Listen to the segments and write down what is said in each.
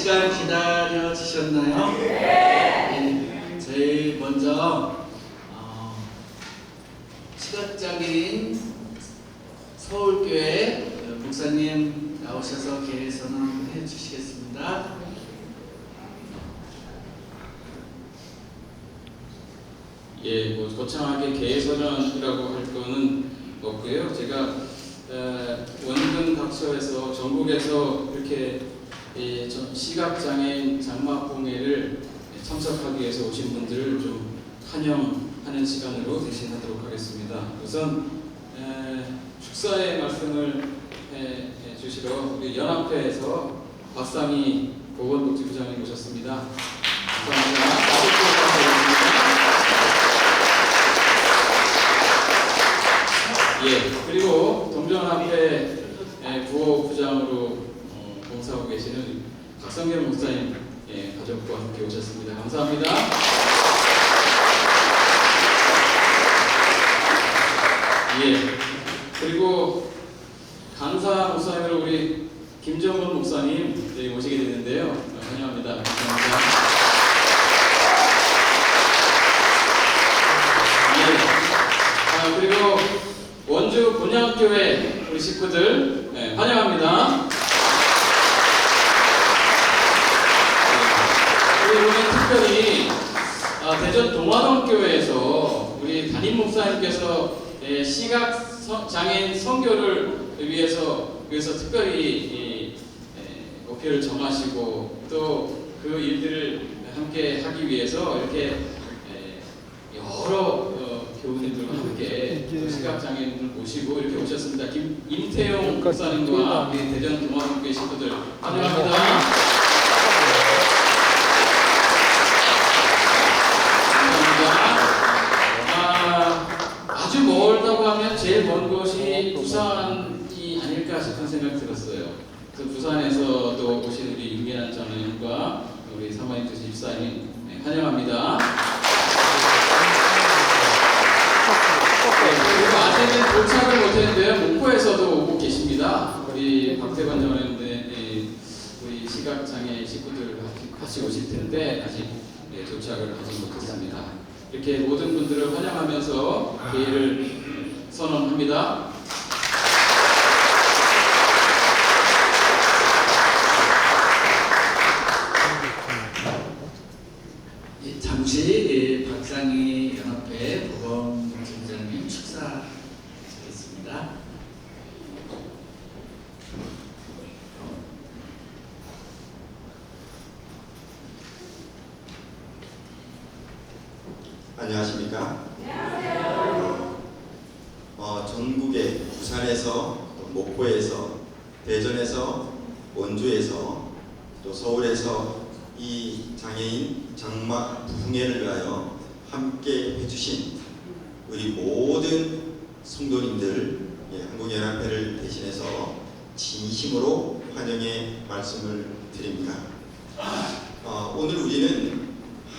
시간 기다려 주셨나요? 네. 저희 먼저 시각장애인 서울교회 목사님 나오셔서 개회 선언 해주시겠습니다. 예, 뭐 거창하게 개회 선언이라고 할 거는 없고요. 제가 원근 각처에서 전국에서 이렇게 시각장애인 장막공예를 참석하기 위해서 오신 분들을 좀 환영하는 시간으로 대신하도록 하겠습니다. 우선 축사의 말씀을 주시러 우리 연합회에서 박상희 보건복지부장님 오셨습니다. 감사합니다. 예, 그리고 동전합회 부호부장으로 봉사하고 계시는 박성경 목사님 가족과 함께 오셨습니다. 감사합니다. 예, 그리고 강사 목사님으로 우리 김정근 목사님 모시게 되는데요. 환영합니다. 감사합니다. 예, 그리고 원주 본향교회 우리 식구들 환영합니다. 오늘 특별히 대전 동화동교회에서 우리 담임 목사님께서 시각장애인 선교를 위해서 특별히 목표를 정하시고 또 그 일들을 함께 하기 위해서 이렇게 여러 교우님들과 함께 시각장애인을 모시고 이렇게 오셨습니다. 임태용 목사님과 우리 대전 동화동교회 식구들 환영합니다. 아주 멀다고 하면 제일 먼 곳이 부산이 아닐까 싶은 생각이 들었어요. 그래서 부산에서도 오신 우리 윤계란 장로님과 우리 사모님 집사님 환영합니다. 그리고 아직은 도착을 못했는데요. 목포에서도 오고 계십니다. 우리 박태관 장로님들 우리 시각장애 식구들 같이 오실 텐데 아직 도착을 하지 못했습니다. 이렇게 모든 분들을 환영하면서 개회를 선언합니다. 잠시 박상희 연합회 보건복지부장님 축사하겠습니다. 안녕하십니까? 안녕하세요. 전국에 부산에서, 목포에서, 대전에서, 원주에서, 또 서울에서 이 장애인 장막 부흥회를 위하여 함께 해주신 우리 모든 성도님들, 한국연합회를 대신해서 진심으로 환영의 말씀을 드립니다. 오늘 우리는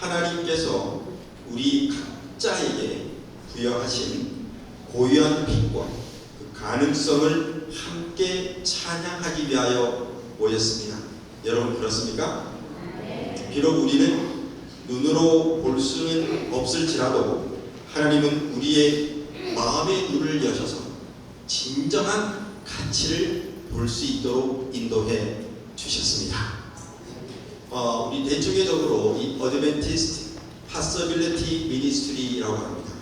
하나님께서 우리 각자에게 부여하신 고유한 빛과 그 가능성을 함께 찬양하기 위하여 모였습니다. 여러분 그렇습니까? 비록 우리는 눈으로 볼 수는 없을지라도 하나님은 우리의 마음의 눈을 여셔서 진정한 가치를 볼 수 있도록 인도해 주셨습니다. 우리 대중적으로 이 어드벤티스트 파서빌리티 미니스트리라고 합니다.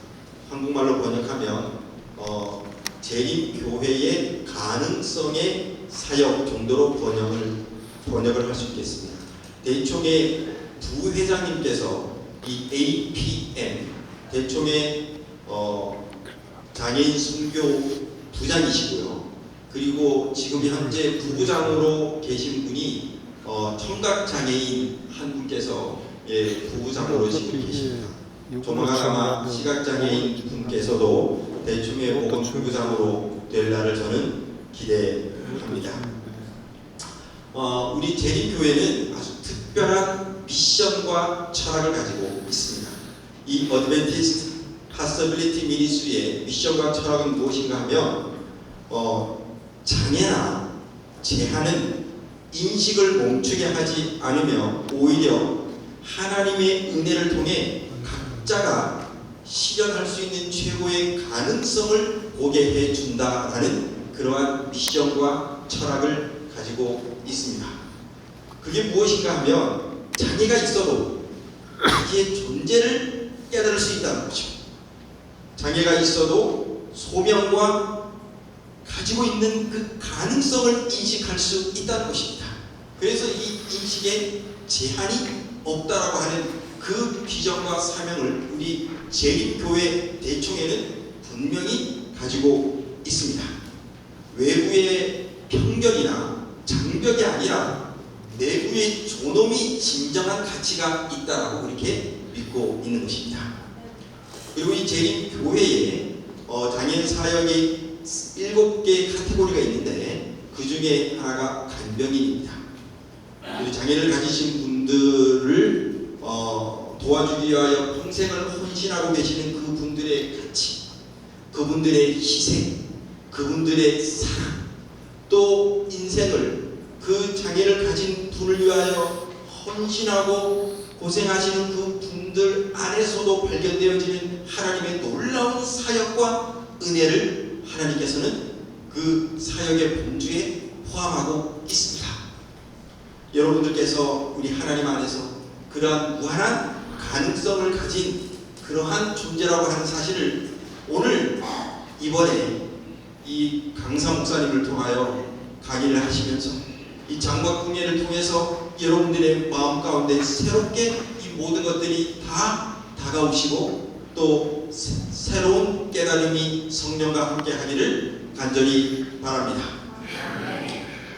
한국말로 번역하면 재림교회의 가능성의 사역 정도로 번역을 할 수 있겠습니다. 대총의 부회장님께서 이 APM 대총의 장애인 선교 부장이시고요. 그리고 지금 현재 부부장으로 계신 분이 청각장애인 한 분께서 부부장으로 지금 계십니다. 조만간 아마 시각장애인 분께서도 대충의 보건 부부장으로 될 날을 저는 기대합니다. 우리 재림교회는 아주 특별한 미션과 철학을 가지고 있습니다. 이 어드벤티스트 파서빌리티 미니스트리의 미션과 철학은 무엇인가 하면 장애나 제한은 인식을 멈추게 하지 않으며 오히려 하나님의 은혜를 통해 각자가 실현할 수 있는 최고의 가능성을 보게 해준다라는 그러한 미션과 철학을 가지고 있습니다. 그게 무엇인가 하면 장애가 있어도 자기의 존재를 깨달을 수 있다는 거죠. 장애가 있어도 소명과 가지고 있는 그 가능성을 인식할 수 있다는 것입니다. 그래서 이 인식에 제한이 없다라고 하는 그 비전과 사명을 우리 재림교회 대총회는 분명히 가지고 있습니다. 외부의 편견이나 장벽이 아니라 내부의 존엄이 진정한 가치가 있다라고 그렇게 믿고 있는 것입니다. 그리고 이 재림교회에 장애인 사역이 7개의 카테고리가 있는데 그 중에 하나가 간병인입니다. 장애를 가지신 분들을 도와주기 위하여 평생을 헌신하고 계시는 그분들의 가치, 그분들의 희생, 그분들의 사랑, 또 인생을 그 장애를 가진 분을 위하여 헌신하고 고생하시는 그 분들 안에서도 발견되어지는 하나님의 놀라운 사역과 은혜를 하나님께서는 그 사역의 본주에 포함하고 있습니다. 여러분들께서 우리 하나님 안에서 그러한 무한한 가능성을 가진 그러한 존재라고 하는 사실을 오늘 이번에 이 강사 목사님을 통하여 강의를 하시면서 이 장막궁예를 통해서 여러분들의 마음 가운데 새롭게 이 모든 것들이 다 다가오시고 또 새로운 깨달음이 성령과 함께 하기를 간절히 바랍니다.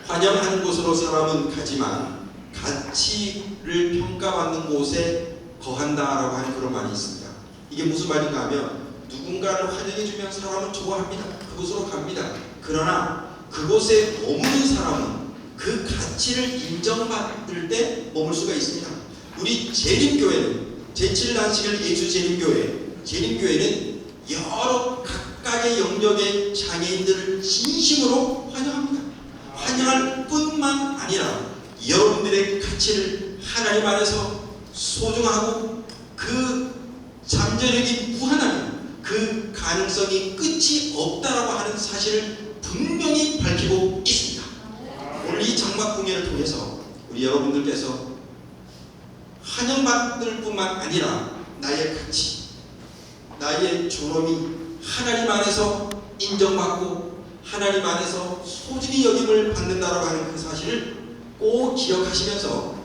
환영하는 곳으로 사람은 가지만 가치를 평가받는 곳에 거한다라고 하는 그런 말이 있습니다. 이게 무슨 말인가 하면 누군가를 환영해주면 사람은 좋아합니다. 그곳으로 갑니다. 그러나 그곳에 머무는 사람은 그 가치를 인정받을 때 머물 수가 있습니다. 우리 재림교회는 제7단식을 예수 재림교회는 여러 각각의 영역의 장애인들을 진심으로 환영합니다. 환영할 뿐만 아니라 여러분들의 가치를 하나님 안에서 소중하고 그 잠재력이 무한하면 그 가능성이 끝이 없다라고 하는 사실을 분명히 밝히고 있습니다. 오늘 이 장막궁예를 통해서 우리 여러분들께서 환영받을 뿐만 아니라 나의 가치, 나의 존엄이 하나님 안에서 인정받고 하나님 안에서 소중히 여김을 받는다라고 하는 그 사실을 꼭 기억하시면서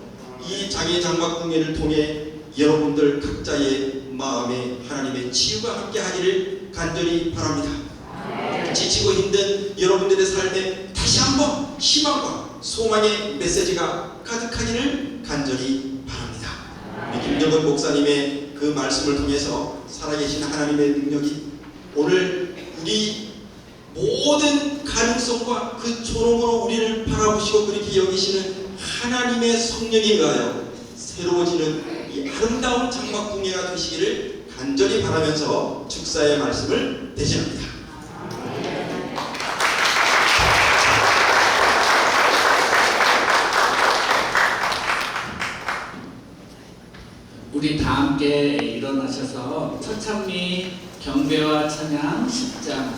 이 장애 장막궁예를 통해 여러분들 각자의 마음에 하나님의 치유가 함께 하기를 간절히 바랍니다. 지치고 힘든 여러분들의 삶에 다시 한번 희망과 소망의 메시지가 가득하기를 간절히 바랍니다. 우리 김정은 목사님의 그 말씀을 통해서 살아계신 하나님의 능력이 오늘 우리 모든 가능성과 그 존엄으로 우리를 바라보시고 그렇게 여기시는 하나님의 성령에 의하여 새로워지는 이 아름다운 장막궁예가 되시기를 간절히 바라면서 축사의 말씀을 대신합니다. 우리 다 함께 일어나셔서 처찬미 경배와 찬양 10장,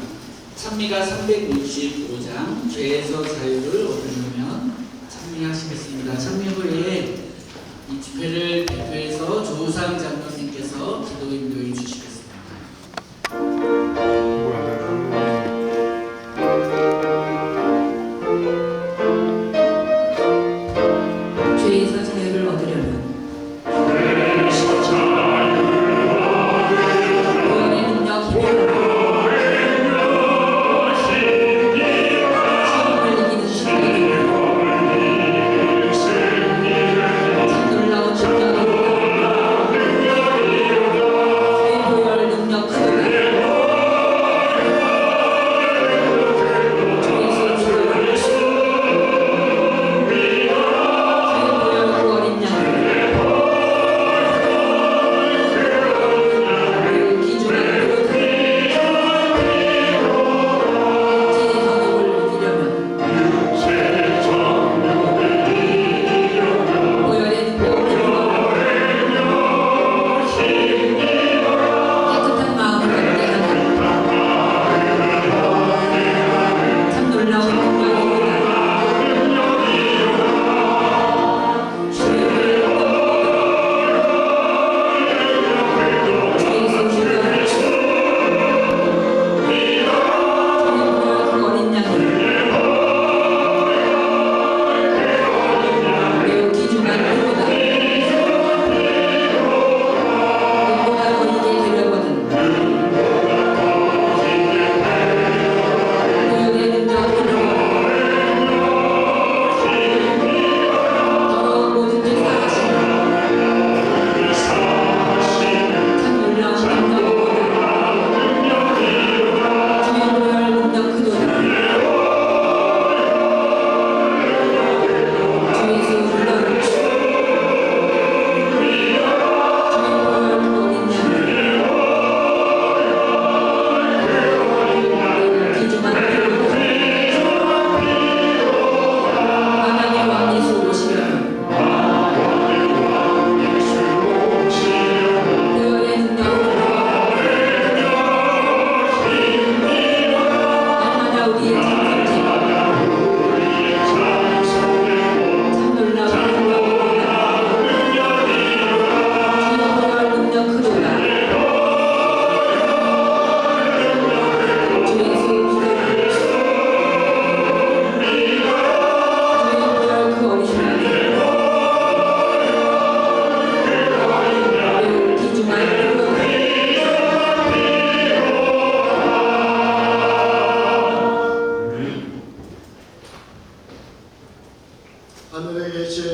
찬미가 365장, 죄에서 자유를 얻으려면 찬미하시겠습니다. 찬미 후에 이 집회를 대표해서 조우상 장로님께서 기도 인도해 주시겠습니다. 죄에서 자유를 얻으려면 구원의 능력 힘으로 시험을 이기는 승리를 참 놀라운 축복입니다. 죄 보혈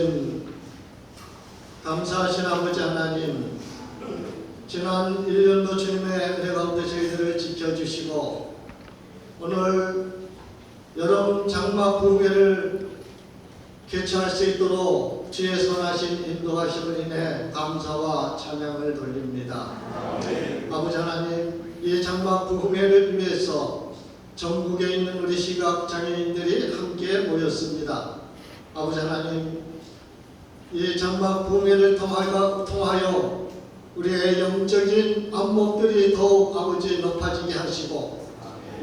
주신 감사하신 아버지 하나님, 지난 1년도 주님의 은혜 가운데 저희들을 지켜주시고 오늘 여름 장막 부흥회를 개최할 수 있도록 주의 선하신 인도하심을 인해 감사와 찬양을 돌립니다. 아버지 하나님, 이 장막 부흥회를 위해서 전국에 있는 우리 시각장애인들이 함께 모였습니다. 아버지 하나님, 이 장막 부흥회를 통하여 우리의 영적인 안목들이 더욱 아버지 높아지게 하시고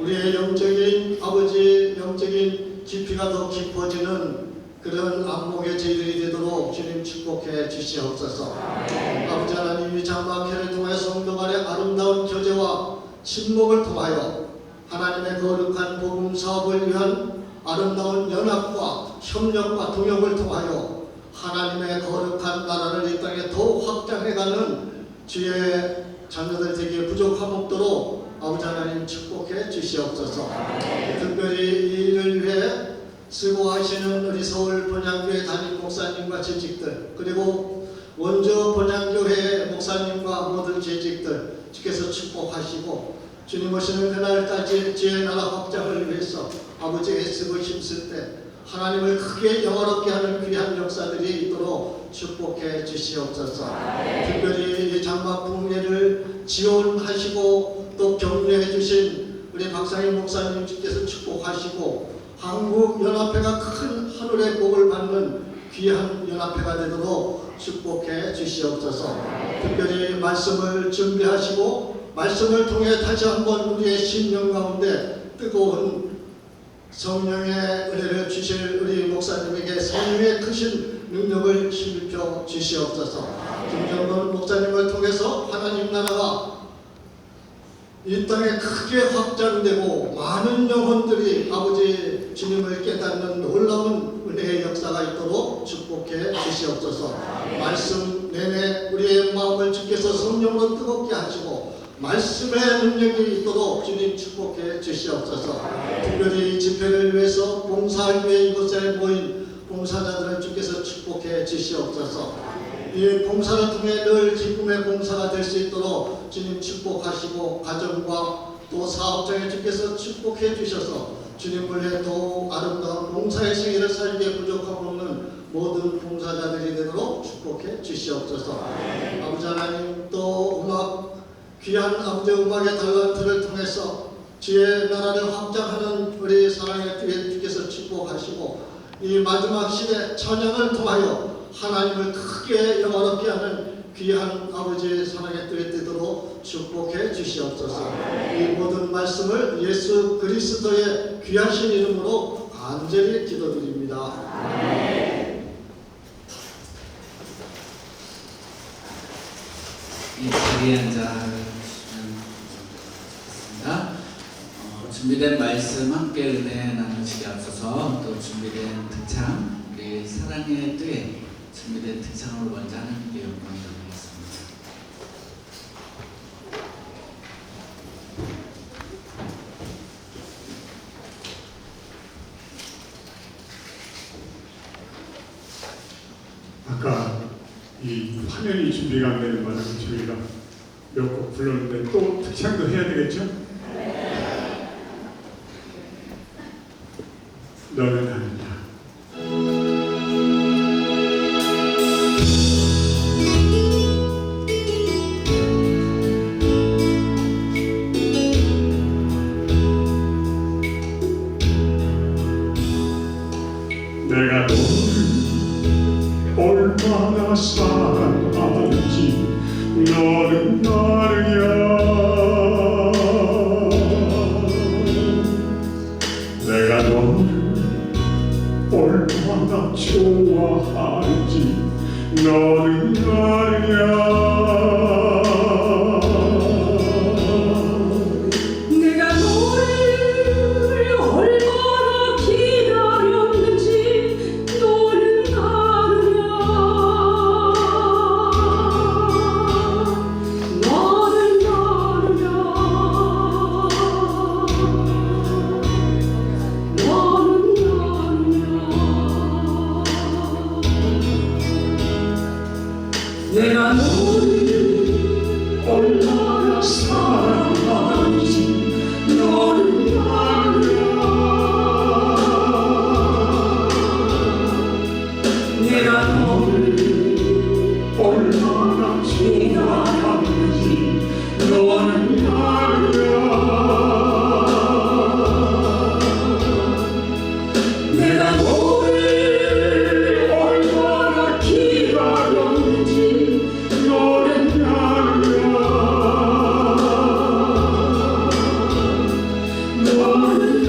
우리의 영적인 아버지 영적인 깊이가 더 깊어지는 그런 안목의 저희들이 되도록 주님 축복해 주시옵소서. 아버지 하나님, 이 장막회를 통해 성도 간의 아름다운 교제와 친목을 통하여 하나님의 거룩한 복음 사업을 위한 아름다운 연합과 협력과 동역을 통하여 하나님의 거룩한 나라를 이 땅에 더욱 확장해가는 주의 자녀들 되게 부족함 없도록 아버지 하나님 축복해 주시옵소서. 특별히 이 일을 위해 수고하시는 우리 서울 본향교회 담임 목사님과 재직들, 그리고 원주 본향교회 목사님과 모든 재직들 주께서 축복하시고 주님 오시는 그날까지 주의 나라 확장을 위해서 아버지 애쓰고 힘쓸 때 하나님을 크게 영화롭게 하는 귀한 역사들이 있도록 축복해 주시옵소서. 특별히 이 장막 부흥회를 지원하시고 또 격려해 주신 우리 박상희 목사님 주께서 축복하시고 한국연합회가 큰 하늘의 복을 받는 귀한 연합회가 되도록 축복해 주시옵소서. 특별히 말씀을 준비하시고 말씀을 통해 다시 한번 우리의 심령 가운데 뜨거운 성령의 은혜를 주실 우리 목사님에게 성령의 크신 능력을 힘입혀 주시옵소서. 김정돈 목사님을 통해서 하나님 나라가 이 땅에 크게 확장되고 많은 영혼들이 아버지 주님을 깨닫는 놀라운 은혜의 역사가 있도록 축복해 주시옵소서. 말씀 내내 우리의 마음을 주께서 성령으로 뜨겁게 하시고 말씀의 능력이 있도록 주님 축복해 주시옵소서. 특별히 집회를 위해서 봉사하기 위해 이곳에 모인 봉사자들을 주께서 축복해 주시옵소서. 이 봉사를 통해 늘 기쁨의 봉사가 될 수 있도록 주님 축복하시고 가정과 또 사업장에 주께서 축복해 주셔서 주님 을위해 또 아름다운 봉사의 생애를 살기에 부족함 없는 모든 봉사자들이 되도록 축복해 주시옵소서. 아버지 하나님, 또 음악 귀한 아버지 음악의 달란트를 통해서 주의 나라를 확장하는 우리 사랑의 주께서 축복하시고 이 마지막 시대 찬양을 통하여 하나님을 크게 영화롭게 하는 귀한 아버지의 사랑의 뜻이 되도록 축복해 주시옵소서. 이 모든 말씀을 예수 그리스도의 귀하신 이름으로 간절히 기도드립니다. 이 자리에 앉아주시면 좋겠습니다. 준비된 말씀 함께 은혜 나누시기 앞서서 또 준비된 등창, 우리 사랑의 뜻에 준비된 등창으로 먼저 하나님께 영광 드리겠습니다. 아까 이 화면이 준비가 안 되는 바람에 저희가 몇 곡 불렀는데 또 특창도 해야 되겠죠? 너는 아느냐. 내가 너를 얼마나 사랑하는지 너는 아느냐. 내가 너를 얼마나 좋아하는지 너는 아느냐. 내가 너를 얼마나 기다렸는지 너는 아느냐. 너는 아느냐. 너는 아느냐. 내가 너를 얼마나 사랑하는지 너는 알아. 내가 너를 얼마나 좋아하는지 너는 알아. 내가 너를 얼마나 기다렸는지 너는 알아. 너는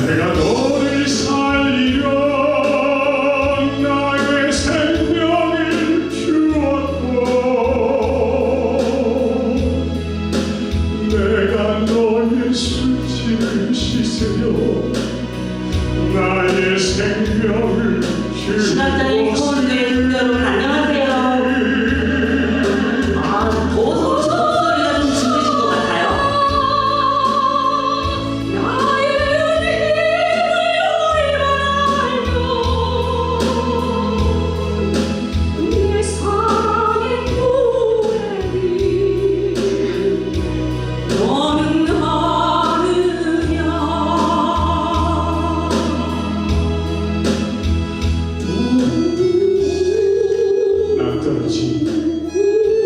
내가 너를 살리려 나의 생명을 주었고 내가 너의 수치를 씻으려 나의 생명을 신학자님 서울교회 성도 여러분 안녕하세요. 더워서 목소리가 좀 짙으신 것 같아요. 나의 힘을 내 사랑의 노래를 너는 아느냐. 낯설지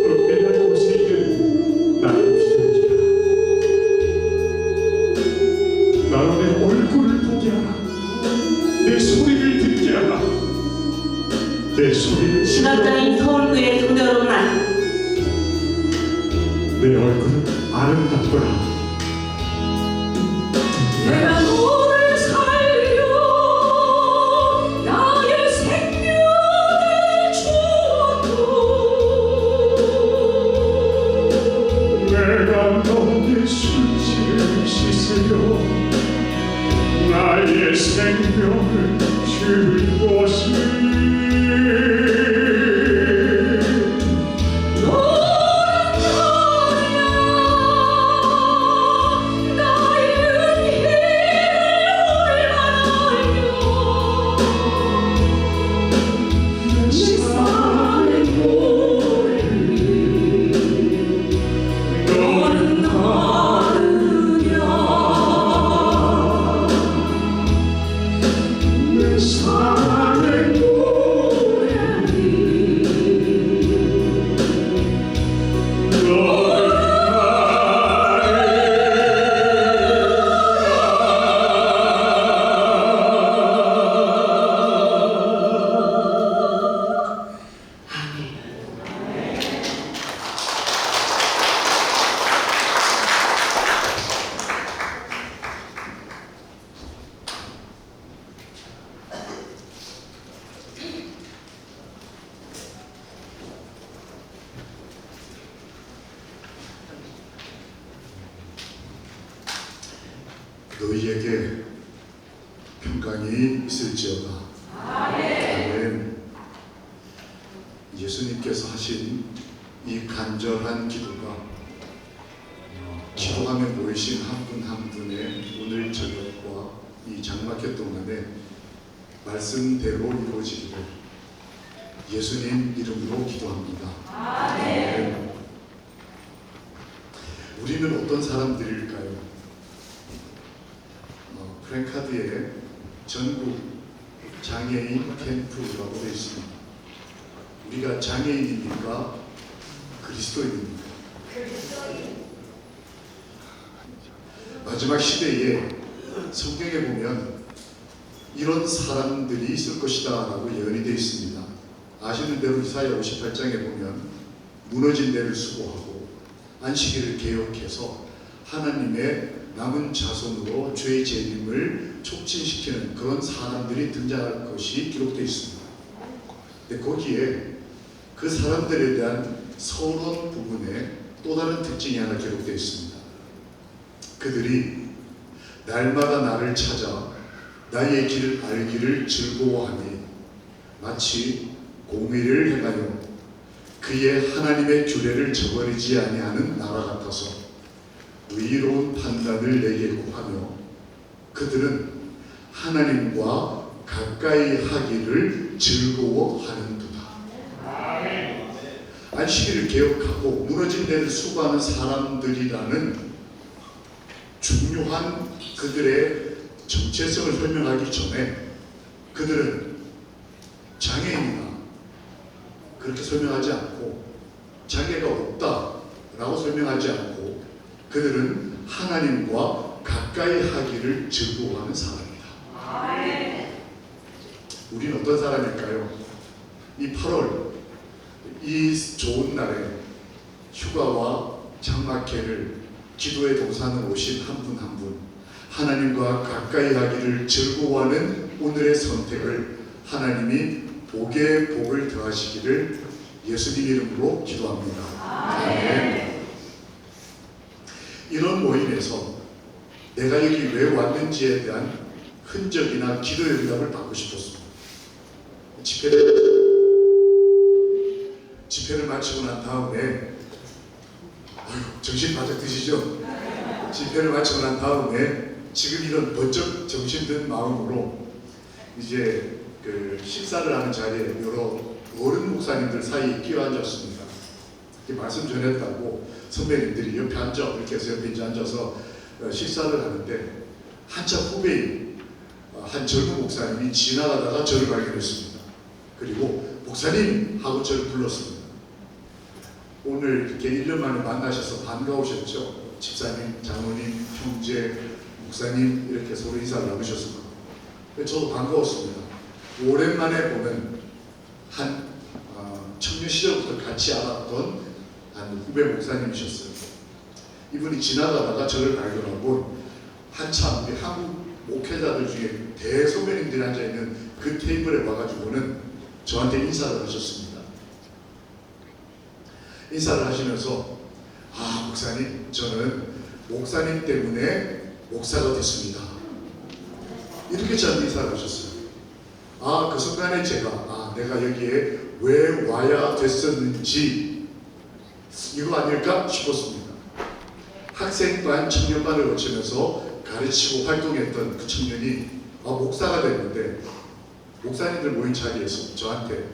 얽매여 곳에 있는 나의 비전이야. 나로 내 얼굴을 보게 하라. 내 소리를 듣게 하라. 내 소리를 신학자님 서울교회 성도 여러분 내 얼굴은 아름답더라. 내가 너를 살려 나의 생명을 주었고 내가 너의 수치를 씻으려 나의 생명을 줄 것을 나의 힘을 얼마나 내 사랑의 노래를 너는 아느냐. 내 사랑의 노래를 너희에게 평강이 있을지어다. 아멘. 예수님께서 하신 이 간절한 기도가 기도하며 모이신 한 분 한 분의 오늘 저녁과 이 장막회 동안에 말씀대로 이루어지기를 예수님 이름으로 기도합니다. 아멘. 우리는 어떤 사람들일까요? 프랭카드에 전국 장애인 캠프라고 되어 있습니다. 우리가 장애인입니까? 그리스도인입니까? 마지막 시대에 성경에 보면 이런 사람들이 있을 것이다 라고 예언이 되어 있습니다. 아시는 대로 이사야 58장에 보면 무너진 데를 수고하고 안식일을 개혁해서 하나님의 남은 자손으로 죄의 재림을 촉진시키는 그런 사람들이 등장할 것이 기록되어 있습니다. 근데 거기에 그 사람들에 대한 서론 부분에 또 다른 특징이 하나 기록되어 있습니다. 그들이 날마다 나를 찾아 나의 길을 알기를 즐거워하니 마치 공의를 행하여 그의 하나님의 규례를 저버리지 아니하는 나라 같아서 의로운 판단을 내게 구하며 그들은 하나님과 가까이 하기를 즐거워하는도다. 안식일을 개혁하고 무너진 데를 수고하는 사람들이라는 중요한 그들의 정체성을 설명하기 전에 그들은 장애인이나 그렇게 설명하지 않고 장애가 없다라고 설명하지 않고 그들은 하나님과 가까이 하기를 즐거워하는 사람이다. 우리는 어떤 사람일까요? 이 8월 이 좋은 날에 휴가와 장마케를 기도의 동산으로 오신 한 분 한 분 하나님과 가까이 하기를 즐거워하는 오늘의 선택을 하나님이 복에 복을 더하시기를 예수님 이름으로 기도합니다. 아멘. 이런 모임에서 내가 여기 왜 왔는지에 대한 흔적이나 기도의 응답을 받고 싶었습니다. 집회를 마치고 난 다음에 정신 바짝 드시죠? 집회를 마치고 난 다음에 지금 이런 번쩍 정신든 마음으로 이제 그 식사를 하는 자리에 여러 어른 목사님들 사이에 끼어앉았습니다. 말씀 전했다고 선배님들이 옆에 앉아 이렇게 해서 옆에 이제 앉아서 식사를 하는데 한참 후배인 한 젊은 목사님이 지나가다가 저를 발견했습니다. 그리고 목사님 하고 저를 불렀습니다. 오늘 이렇게 1년 만에 만나셔서 반가우셨죠? 집사님, 장로님, 형제, 목사님 이렇게 서로 인사를 나누셨습니다. 저도 반가웠습니다. 오랜만에 보는 한 청년 시절부터 같이 알았던 한 후배 목사님이셨어요. 이분이 지나가다가 저를 발견하고 한참 한국 목회자들 중에 대선배님들이 앉아있는 그 테이블에 와가지고는 저한테 인사를 하셨습니다. 인사를 하시면서 목사님, 저는 목사님 때문에 목사가 됐습니다. 이렇게 저한테 인사를 하셨어요. 그 순간에 제가 내가 여기에 왜 와야 됐었는지 이거 아닐까 싶었습니다. 학생반, 청년반을 거치면서 가르치고 활동했던 그 청년이 목사가 됐는데 목사님들 모인 자리에서 저한테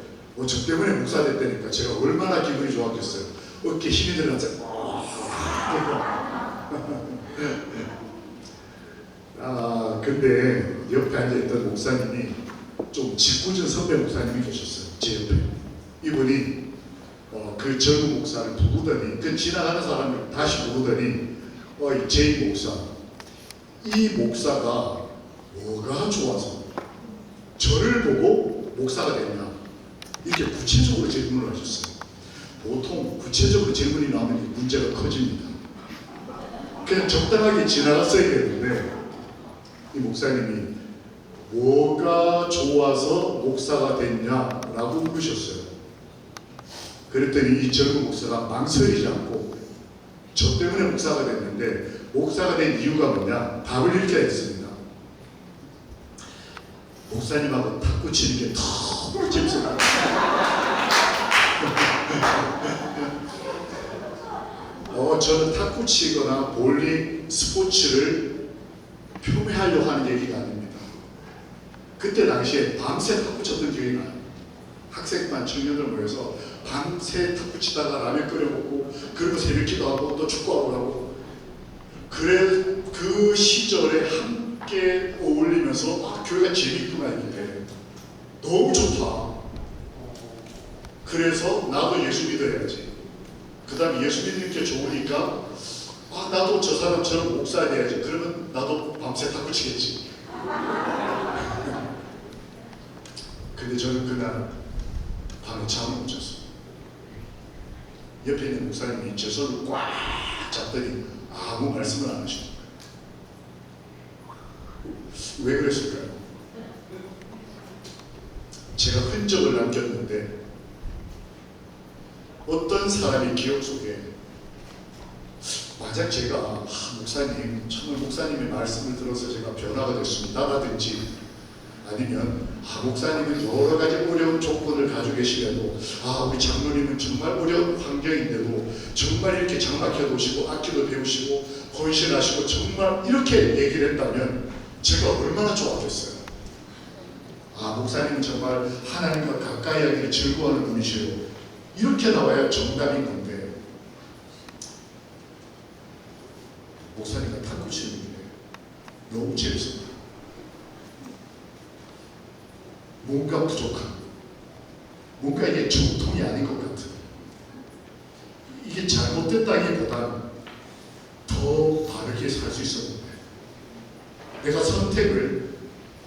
저 때문에 목사 됐다니까 제가 얼마나 기분이 좋았겠어요. 어깨 힘이 들어서 근데 옆에 앉아있던 목사님이 좀 짓궂은 선배 목사님이 계셨어요. 제 옆에. 이분이 그 젊은 목사를 부르더니 그 지나가는 사람을 다시 부르더니 제이 목사, 이 목사가 뭐가 좋아서 저를 보고 목사가 됐냐 이렇게 구체적으로 질문을 하셨어요. 보통 구체적으로 질문이 나오면 문제가 커집니다. 그냥 적당하게 지나갔어야 되는데 이 목사님이 뭐가 좋아서 목사가 됐냐라고 물으셨어요. 그랬더니 이 젊은 목사가 망설이지 않고 저 때문에 목사가 됐는데 목사가 된 이유가 뭐냐 답을 이렇게 했습니다. 목사님하고 탁구 치는 게 너무 재밌어요. 저는 탁구 치거나 볼링 스포츠를 표매하려고 하는 얘기가 아닙니다. 그때 당시에 밤새 탁구 쳤던 기억이 나요. 학생반 청년들 모여서 밤새 탁구 치다가 라면 끓여 먹고 그리고 새벽기도 하고 또 축구하고 하고 그래 그 시절에 함께 어울리면서 교회가 재밌구나 이게 너무 좋다. 그래서 나도 예수 믿어야지. 그 다음에 예수 믿는 게 좋으니까 나도 저 사람처럼 목사 돼야지. 그러면 나도 밤새 탁구 치겠지. 근데 저는 그날 밤에 잠을 못 잤어요. 옆에 있는 목사님이 제 손을 꽉 잡더니 아무 말씀을 안 하시더라고요. 왜 그랬을까요? 제가 흔적을 남겼는데 어떤 사람이 기억 속에 만약 제가 목사님, 정말 목사님의 말씀을 들어서 제가 변화가 됐습니다라든지 아니면 목사님은 여러 가지 어려운 조건을 가지고 계시면도 우리 장로님은 정말 어려운 환경인데도 정말 이렇게 장막해 놓으시고 악기도 배우시고 헌신하시고 정말 이렇게 얘기를 했다면 제가 얼마나 좋았겠어요. 아, 목사님 정말 하나님과 가까이 하기를 즐거워하는 분이시요. 이렇게 나와야 정답인 건데 목사님과 탁구 치는 게 너무 재밌습니다. 뭔가 부족한, 뭔가 이게 정통이 아닌 것 같은, 이게 잘못됐다기보단 더 바르게 살 수 있었는데, 내가 선택을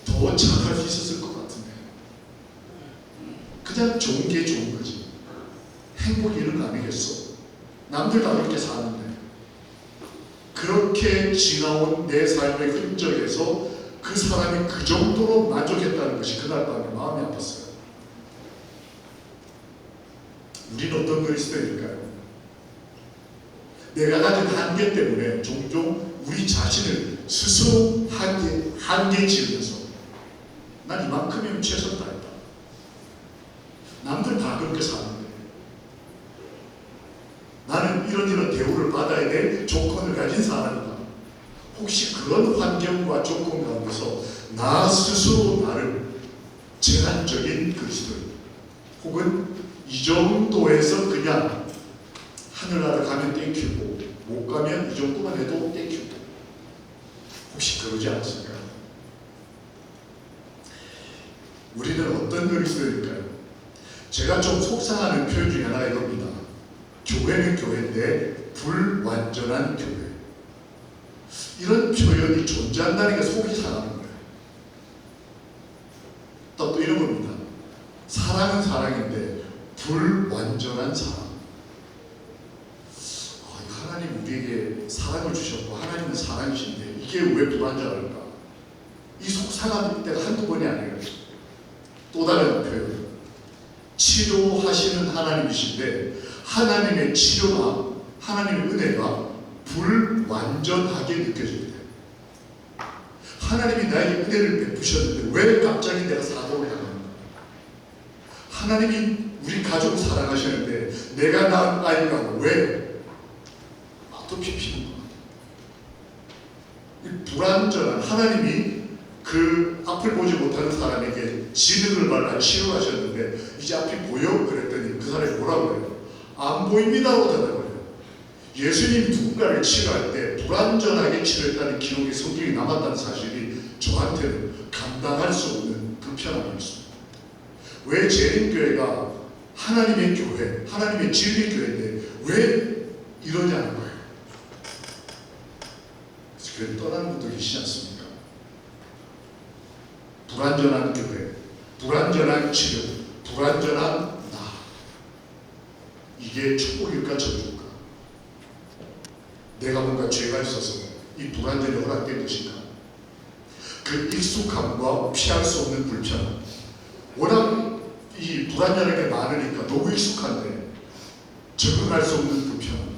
더 잘할 수 있었을 것 같은데, 그냥 좋은 게 좋은 거지. 행복이 이런 거 아니겠어? 남들 다 그렇게 사는데. 그렇게 지나온 내 삶의 흔적에서 그 사람이 그 정도로 만족했다는 것이 그날 밤에 마음이 아팠어요. 우리는 어떤 그리스도인일까요? 내가 가진 한계 때문에 종종 우리 자신을 스스로 한계 지으면서 난 이만큼이면 최선 다했다. 남들 다 그렇게 사는데 나는 이런 대우를 받아야 될 조건을 가진 사람이다. 혹시 그런 환경과 조건 가운데서 나 스스로 나를 제한적인 그리스도인, 혹은 이 정도에서 그냥 하늘나라 가면 땡큐고 못 가면 이 정도만 해도 땡큐고, 혹시 그러지 않았을까요? 우리는 어떤 그리스도일까요? 제가 좀 속상하는 표현 중에 하나가 이겁니다. 교회는 교회인데 불완전한 교회. 이런 표현이 존재한다는 게 속이 상하는 거예요. 또 이런 겁니다. 사랑은 사랑인데 불완전한 사랑. 하나님 우리에게 사랑을 주셨고 하나님은 사랑이신데 이게 왜 불완전할까? 이 속상한 때가 한두 번이 아니에요. 또 다른 표현. 치료하시는 하나님이신데 하나님의 치료나 하나님의 은혜가 불완전하게 느껴집니다. 하나님이 나에게 은혜를 베푸셨는데 왜 갑자기 내가 사도를 향합니까? 하나님이 우리 가족을 사랑하시는데 내가 낳은 아이가 왜 아토피 피는 거야? 이 불완전한, 하나님이 그 앞을 보지 못하는 사람에게 진흙을 발라 치료하셨는데 이제 앞이 보여? 그랬더니 그 사람이 뭐라고 그래요? 안 보입니다라고 대답해요. 예수님이 누군가를 치료할 때 불완전하게 치료했다는 기록이 성경에 남았다는 사실이 저한테는 감당할 수 없는 불편함이었습니다. 왜 재림교회가 하나님의 교회, 하나님의 진리 교회인데 왜 이러냐는 거예요. 그래서 교회를 떠나는 분도 계시지 않습니까? 불완전한 교회, 불완전한 치료, 불완전한 나. 이게 축복일까 저주일까? 내가 뭔가 죄가 있어서 이 불완전이 허락된 것인가? 그 익숙함과 피할 수 없는 불편함. 워낙 이 불완전한 게 많으니까 너무 익숙한데 적응할 수 없는 불편함.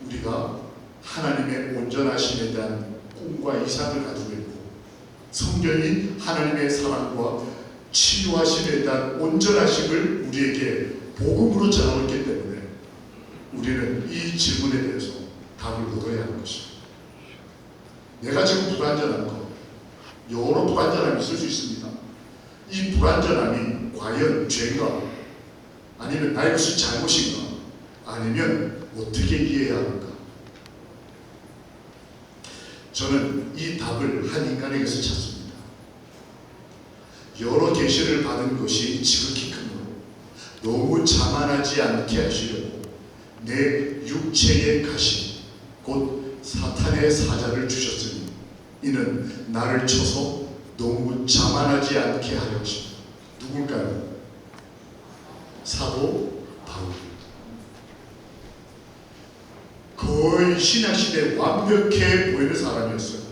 우리가 하나님의 온전하심에 대한 꿈과 이상을 가지고 있고 성경이 하나님의 사랑과 치유하심에 대한 온전하심을 우리에게 복음으로 전하고 있기 때문에 우리는 이 질문에 대해서 답을 얻어야 하는 것입니다. 내가 지금 불완전한 것, 여러 불완전함이 있을 수 있습니다. 이 불완전함이 과연 죄인가? 아니면 나의 무슨 잘못인가? 아니면 어떻게 이해해야 하는가? 저는 이 답을 한 인간에게서 찾습니다. 여러 계시를 받은 것이 지극히 크므로 너무 자만하지 않게 하시려고 내 육체의 가시 곧 사탄의 사자를 주셨으니 이는 나를 쳐서 너무 자만하지 않게 하려 하십니다. 누굴까요? 사도 바울. 거의 신약시대에 완벽해 보이는 사람이었어요.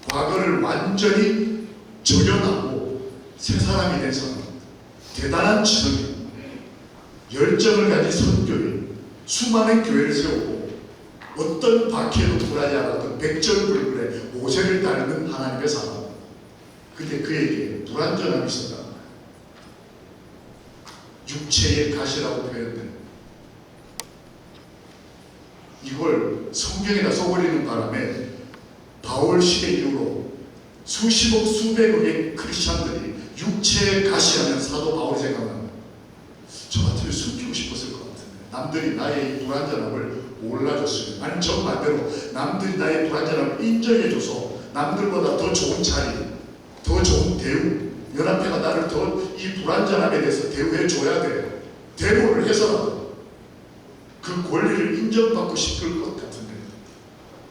과거를 완전히 절연하고 새 사람이 된 사람. 대단한 지성인, 열정을 가진 선교인, 수많은 교회를 세우고 어떤 박해도 굴하지 않았던 백전불굴의 모세를 닮은 하나님의 사람. 근데 그에게 불완전함이 있었다. 육체의 가시라고 표현된 이걸 성경에다 써버리는 바람에 바울 시대 이후로 수십억 수백억의 크리스찬들이 육체에 가시하면 사도 바울이 생각나는, 저 같으면 숨기고 싶었을 것 같은데, 남들이 나의 불완전함을 몰라줬으면, 아니 정반대로 남들이 나의 불완전함을 인정해줘서 남들보다 더 좋은 자리, 더 좋은 대우, 연합회가 나를 더 이 불완전함에 대해서 대우해줘야 돼. 대우를 해서라도 그 권리를 인정받고 싶을 것 같은데,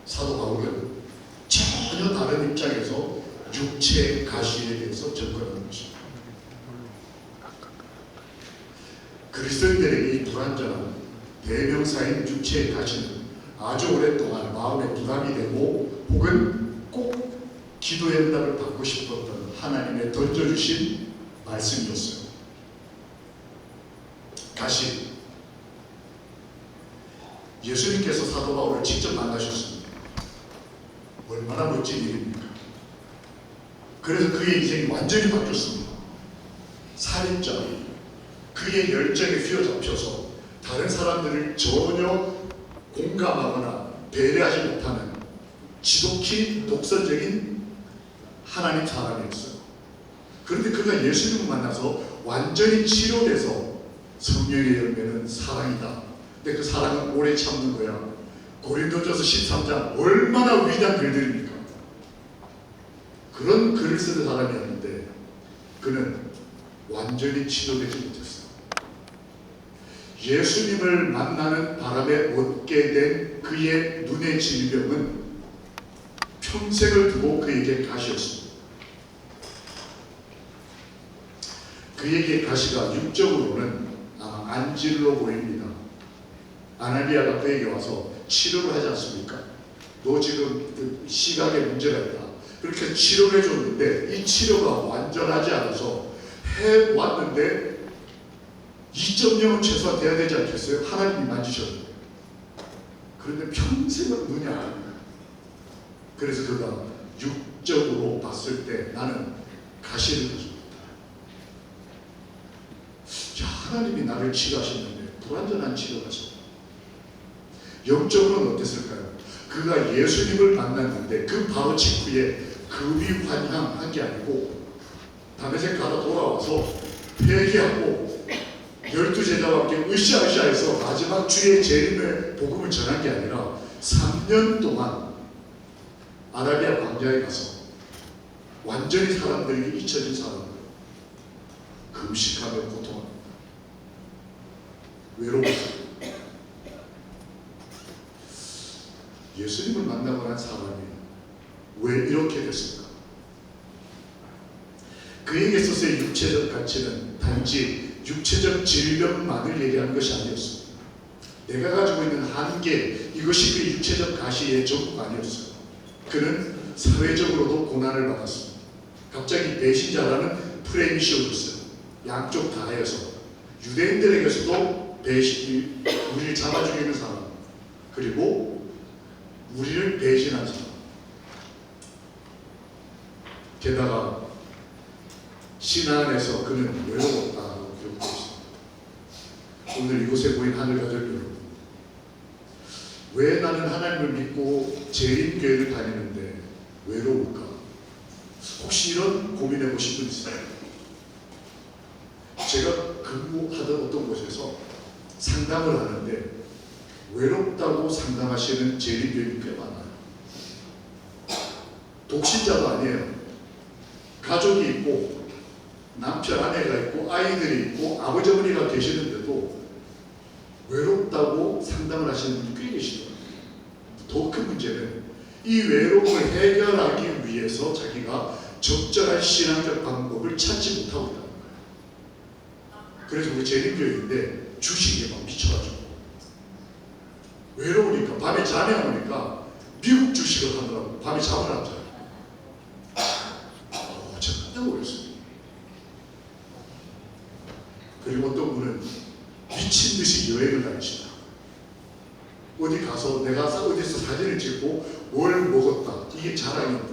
사도 바울은 전혀 다른 입장에서 육체의 가시에 대해서 접근하는 것입니다. 그리스도인들에게 이 불완전한 대명사인 육체의 가시는 아주 오랫동안 마음에 부담이 되고 혹은 꼭 기도의 응답을 받고 싶었던 하나님의 던져주신 말씀이었어요. 가시. 예수님께서 사도 바울을 직접 만나셨습니다. 얼마나 멋진 일입니까? 그래서 그의 인생이 완전히 바뀌었습니다. 살인자, 그의 열정에 휘어잡혀서 다른 사람들을 전혀 공감하거나 배려하지 못하는 지독히 독선적인 하나님 사람이었어요. 그런데 그가 예수님을 만나서 완전히 치료돼서 성령의 열매는 사랑이다. 근데 그 사랑은 오래 참는 거야. 고린도전서 13장 얼마나 위대한 글들입니까? 그런 글을 쓰는 사람이었는데 그는 완전히 치료되지 못했어요. 예수님을 만나는 바람에 얻게 된 그의 눈의 질병은 평생을 두고 그에게 가시였습니다. 그에게 가시가 육적으로는 아마 안질로 보입니다. 아나니아가 그에게 와서 치료를 하지 않습니까? 너 지금 시각에 문제가 있다. 그렇게 치료를 해줬는데 이 치료가 완전하지 않아서 해왔는데 2.0은 최소한 돼야 되지 않겠어요? 하나님이 만지셨는데. 그런데 평생은 눈이 안 보여요. 그래서 그가 육적으로 봤을 때 나는 가시를 가졌다. 자, 하나님이 나를 치료하셨는데 불완전한 치료가 있었다. 영적으로는 어땠을까요? 그가 예수님을 만났는데 그 바로 직후에 금이환향한 게 아니고 다메섹 가다 돌아와서 회개하고 12제자와 함께 으쌰으쌰해서 마지막 주의 재림의 복음을 전한 게 아니라 3년 동안 아라비아 광야에 가서 완전히 사람들에게 잊혀진 사람들, 금식하며 고통합니다. 외로웠어요. 예수님을 만나고 난 사람이 왜 이렇게 됐을까? 그에게 있어서의 육체적 가치는 단지 육체적 질병만을 얘기하는 것이 아니었습니다. 내가 가지고 있는 한계, 이것이 그 육체적 가시의 전부가 아니었어요. 그는 사회적으로도 고난을 받았습니다. 갑자기 배신자라는 프레임이 씌워졌어요. 양쪽 다 해서 유대인들에게서도 우리를 잡아 죽이는 사람, 그리고 우리를 배신한 사람. 게다가 신화 안에서 그는 외로웠다고 기록되어 있습니다. 오늘 이곳에 보인 하늘가족 여러분, 왜 나는 하나님을 믿고 재림교회를 다니는데 외로울까? 혹시 이런 고민해 보신 분 있어요? 제가 근무하던 어떤 곳에서 상담을 하는데 외롭다고 상담하시는 재림교인이 꽤 많아요. 독신자도 아니에요. 가족이 있고 남편 아내가 있고 아이들이 있고 아버지 어머니가 계시는데도 외롭다고 상담을 하시는 분이 꽤 계시더라고요. 더 큰 문제는 이 외로움을 해결하기 위해서 자기가 적절한 신앙적 방법을 찾지 못하고 있다는 거예요. 그래서 우리 재림교회인데 주식에 막 미쳐가지고 외로우니까 밤에 잠이 안 오니까 미국 주식을 하더라고요. 밤에 잠을 안 자요. 제가 깜짝 놀랐어요. 그리고 어떤 분은 미친 듯이 여행을 다니시다. 어디 가서 내가 어디서 사진을 찍고 뭘 먹었다. 이게 자랑입니다.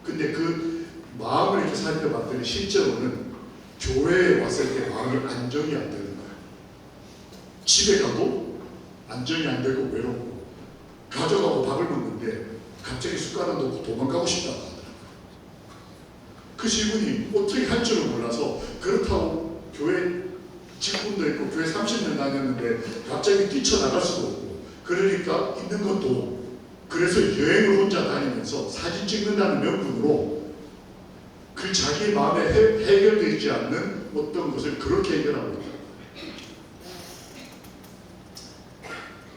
근데 그 마음을 이렇게 살펴봤더니 실제로는 교회에 왔을 때 마음이 안정이 안 되는 거예요. 집에 가도 안정이 안 되고 외롭고 가져가고 밥을 먹는데 갑자기 숟가락 놓고 도망가고 싶다고 하더라고요. 그 시군이 어떻게 할 줄을 몰라서 그렇다고 교회 직분도 있고 교회 30년 다녔는데 갑자기 뛰쳐나갈 수도 없고 그러니까 있는 것도 그래서 여행을 혼자 다니면서 사진 찍는다는 명분으로 그 자기 마음에 해결되지 않는 어떤 것을 그렇게 해결하고 있다.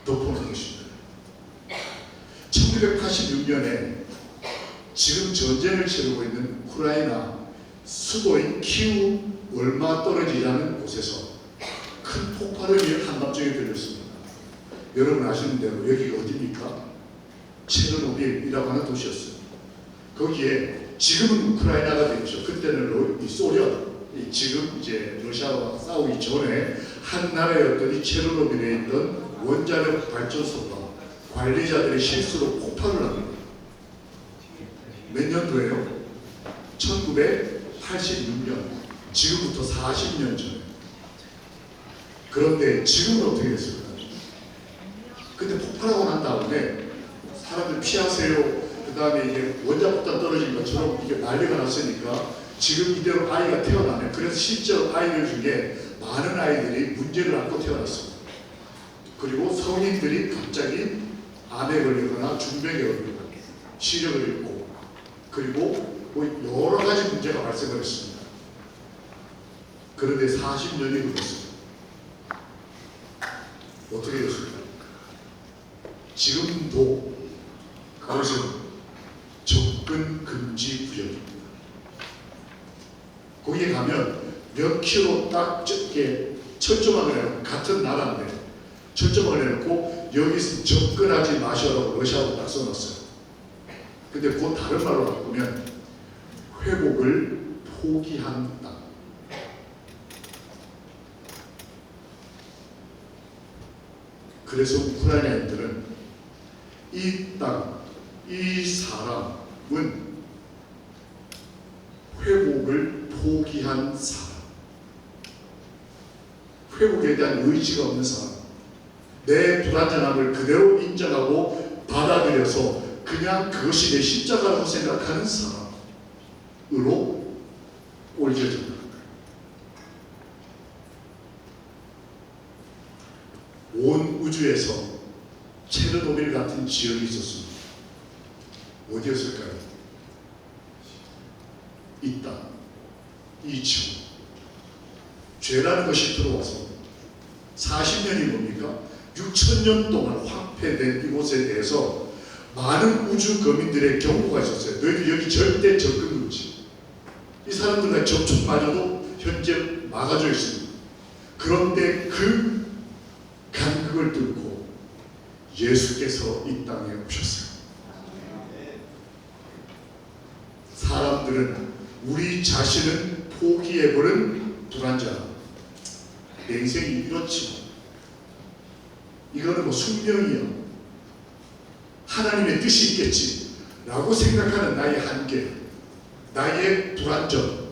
덮어놓은 것입니다. 1986년에 지금 전쟁을 치르고 있는 우크라이나 수도인 키우 얼마 떨어지지 않은 곳에서 큰 폭발음이 한밤중에 들렸습니다. 여러분 아시는 대로 여기가 어디입니까? 체르노빌이라고 하는 도시였어요. 거기에 지금은 우크라이나가 됐죠. 그때는 이 소련, 지금 이제 러시아와 싸우기 전에 한 나라였던 이 체르노빌에 있던 원자력 발전소가 관리자들의 실수로 폭발을 합니다. 몇 년도에요? 1986년, 지금부터 40년 전에. 그런데 지금은 어떻게 됐을까요? 근데 폭발하고 난 다음에 사람들 피하세요. 그 다음에 이게 원자폭탄 떨어진 것처럼 이게 난리가 났으니까 지금 이대로 아이가 태어나면 그래서 실제로 아이들 중에 많은 아이들이 문제를 안고 태어났습니다. 그리고 성인들이 갑자기 암에 걸리거나 중병에 걸리거나 시력을 잃고 그리고 뭐 여러 가지 문제가 발생을 했습니다. 그런데 40년이 흘렀습니다. 어떻게 됐습니까? 지금도 그것은 접근 금지 구역입니다. 거기에 가면 몇 킬로 딱 적게 철조망을 해놓고 같은 나라인데 철조망을 해놓고 여기서 접근하지 마셔라고 러시아로 딱 써놨어요. 근데 그 다른 말로 바꾸면 회복을 포기한다. 그래서 우크라이나인들은 이 땅, 이 사람은 회복을 포기한 사람, 회복에 대한 의지가 없는 사람, 내 불완전함을 그대로 인정하고 받아들여서 그냥 그것이 내 십자가라고 생각하는 사람으로 옮겨진다. 온 우주에서 체르노빌 같은 지역이 있었습니다. 어디였을까요? 이 땅, 이 지구. 죄라는 것이 들어와서 40년이 뭡니까? 6,000년 동안 황폐된 이곳에 대해서 많은 우주 거민들의 경고가 있었어요. 너희들 여기 절대 접근 금지. 이 사람들과 접촉마저도 현재 막아져 있습니다. 그런데 그 간극을 뚫고 예수께서 이 땅에 오셨어요. 사람들은 우리 자신은 포기해버린 불완전함. 내 인생이 이렇지. 이거는 뭐 숙명이야. 하나님의 뜻이 있겠지. 라고 생각하는 나의 한계, 나의 불완전.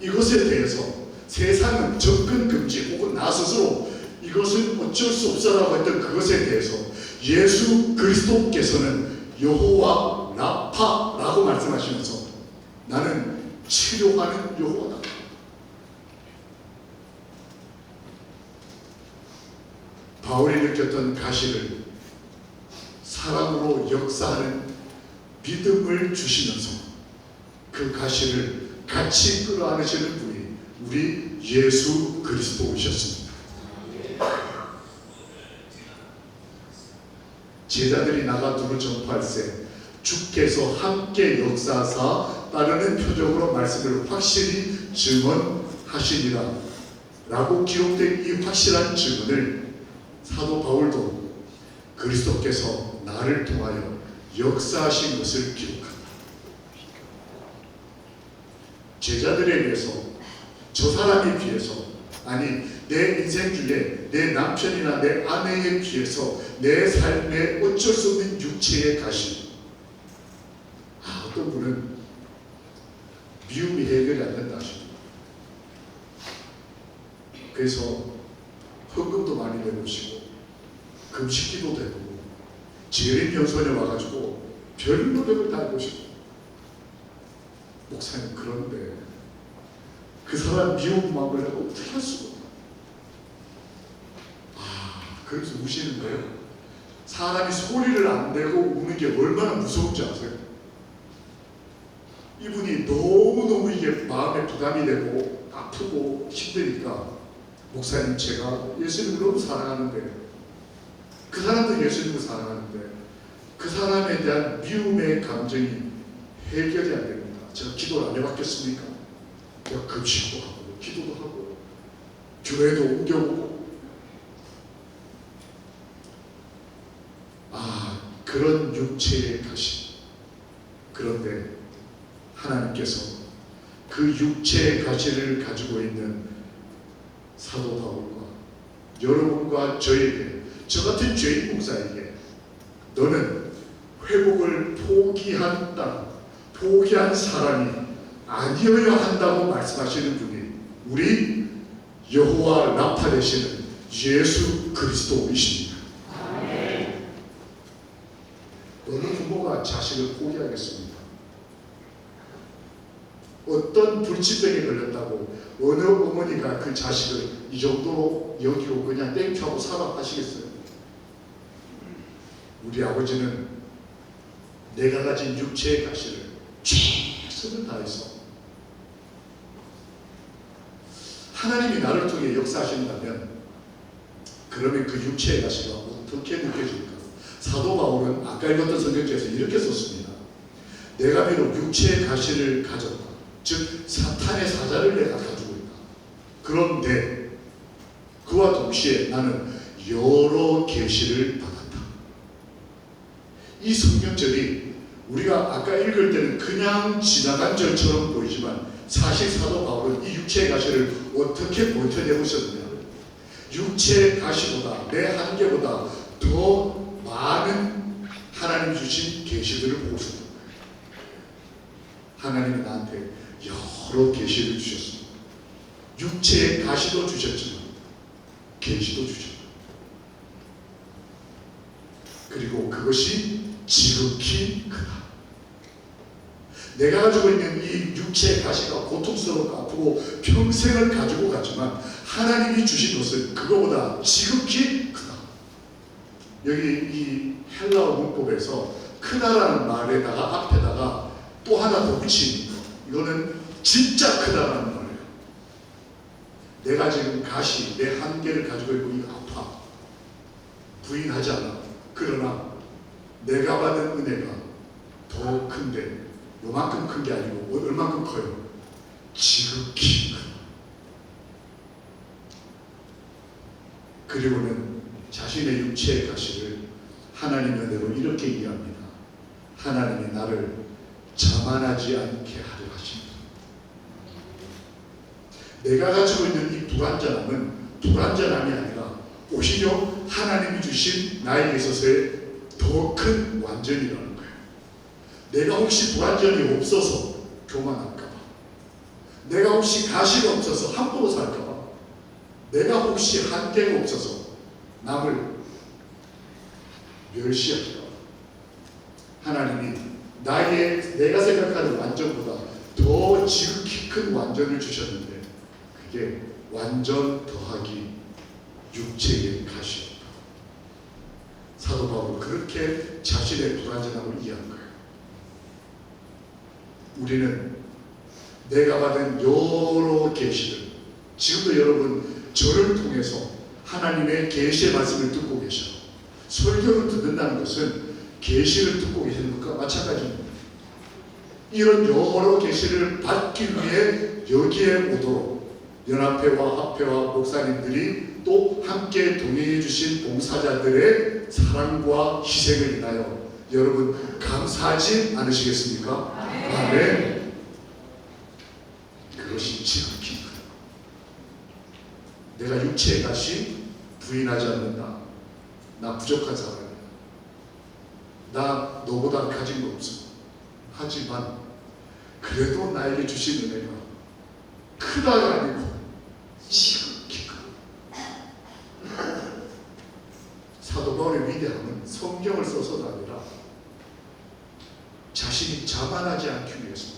이것에 대해서 세상은 접근 금지 혹은 나 스스로 이것은 어쩔 수 없어라고 했던 그것에 대해서 예수 그리스도께서는 여호와 라파라고 말씀하시면서 나는 치료하는 여호와다. 바울이 느꼈던 가시를 사랑으로 역사하는 믿음을 주시면서 그 가시를 같이 끌어안으시는 분이 우리 예수 그리스도이셨습니다. 제자들이 나가 두루 전파할세 주께서 함께 역사하사 따르는 표적으로 말씀을 확실히 증언하시니라 라고 기록된 이 확실한 증언을 사도 바울도 그리스도께서 나를 통하여 역사하신 것을 기록합니다. 제자들에 비해서 저 사람에 비해서 아니 내 인생 중에 내 남편이나 내 아내에 비해서 내 삶에 어쩔 수 없는 육체의 가시. 어떤 분은 미움이 해결이 안 된다 하십니다. 그래서 헌금도 많이 내놓으시고 금식기도 되고 재림 연수원에 와가지고 별 노력을 다 해보시고 목사님 그런데 그 사람 미운 마음을 내가 어떻게 할 수가 없나. 그래서 우시는 거예요. 사람이 소리를 안 내고 우는 게 얼마나 무서운지 아세요? 이분이 너무너무 이게 마음에 부담이 되고 아프고 힘드니까 목사님 제가 예수님을 너무 사랑하는데 그 사람도 예수님을 사랑하는데 그 사람에 대한 미움의 감정이 해결이 안 됩니다. 제가 기도를 안 해봤겠습니까? 내가 금식도 하고 기도도 하고 교회도 옮겨오고 그런 육체의 가시. 그런데 하나님께서 그 육체의 가시를 가지고 있는 사도 바울과 여러분과 저에게, 저 같은 죄인 목사에게 너는 회복을 포기한 사람이 아니어야 한다고 말씀하시는 분이 우리 여호와 라파 되시는 예수 그리스도이십니다. 어느 부모가 자식을 포기하겠습니까? 어떤 불치병에 걸렸다고 어느 어머니가 그 자식을 이 정도로 여기고 그냥 땡큐하고 사랑하시겠어요? 우리 아버지는 내가 가진 육체의 가시를 최선을 다해서 하나님이 나를 통해 역사하신다면 그러면 그 육체의 가시가 어떻게 느껴질까? 사도 바울은 아까 읽었던 성경책에서 이렇게 썼습니다. 내가 비록 육체의 가시를 가졌다. 즉 사탄의 사자를 내가 가지고 있다. 그런데 그와 동시에 나는 여러 계시를 받았다. 이 성경절이 우리가 아까 읽을 때는 그냥 지나간 절처럼 보이지만 사실 사도 바울은 이 육체의 가시를 어떻게 버텨내고 있었느냐. 육체의 가시보다 내 한계보다 더 많은 하나님이 주신 계시들을 보고 있었던 거예요. 하나님이 나한테 여러 계시를 주셨습니다. 육체의 가시도 주셨지만 계시도 주셨다. 그리고 그것이 지극히 크다. 내가 가지고 있는 이 육체의 가시가 고통스럽고 아프고 평생을 가지고 갔지만 하나님이 주신 것은 그거보다 지극히 크다. 여기 이 헬라어 문법에서 크다라는 말에다가 앞에다가 또 하나 더 붙인 거. 이거는 진짜 크다라는 말이에요. 내가 지금 가시, 내 한계를 가지고 있고 이거 아파. 부인하지 않아. 그러나 내가 받은 은혜가 더 큰데 요만큼 큰 게 아니고 얼만큼 커요? 지극히 크다. 그리고는 자신의 육체의 가시를 하나님의 은혜로 이렇게 이해합니다. 하나님이 나를 자만하지 않게 하려 하십니다. 내가 가지고 있는 이 불완전함은 불완전함이 아니라 오히려 하나님이 주신 나에게 있어서의 더 큰 완전이라는 거예요. 내가 혹시 불완전이 없어서 교만할까봐, 내가 혹시 가시가 없어서 함부로 살까봐, 내가 혹시 한계가 없어서 남을 멸시할까봐 하나님이 내가 생각하는 완전보다 더 지극히 큰 완전을 주셨는데 그게 완전 더하기 육체의 가시였다. 사도 바울은 그렇게 자신의 불완전함을 이해한 거예요. 우리는 내가 받은 여러 계시들, 지금도 여러분 저를 통해서 하나님의 계시의 말씀을 듣고 계셔. 설교를 듣는다는 것은 계시를 듣고 계시는 것과 마찬가지입니다. 이런 여러 계시를 받기 위해 여기에 오도록 연합회와 합회와 목사님들이 또 함께 동행해 주신 봉사자들의 사랑과 희생을 인하여 여러분 감사하지 않으시겠습니까? 아멘. 그것이 지극히 크다. 내가 육체의 가시 부인하지 않는다. 나 부족한 사람이야. 나 너보다 가진 거 없어. 하지만 그래도 나에게 주신 은혜가 크다가 아니고 지극히 크다. 사도 바울의 위대함은 성경을 써서도 아니라 자신이 자만하지 않기 위해서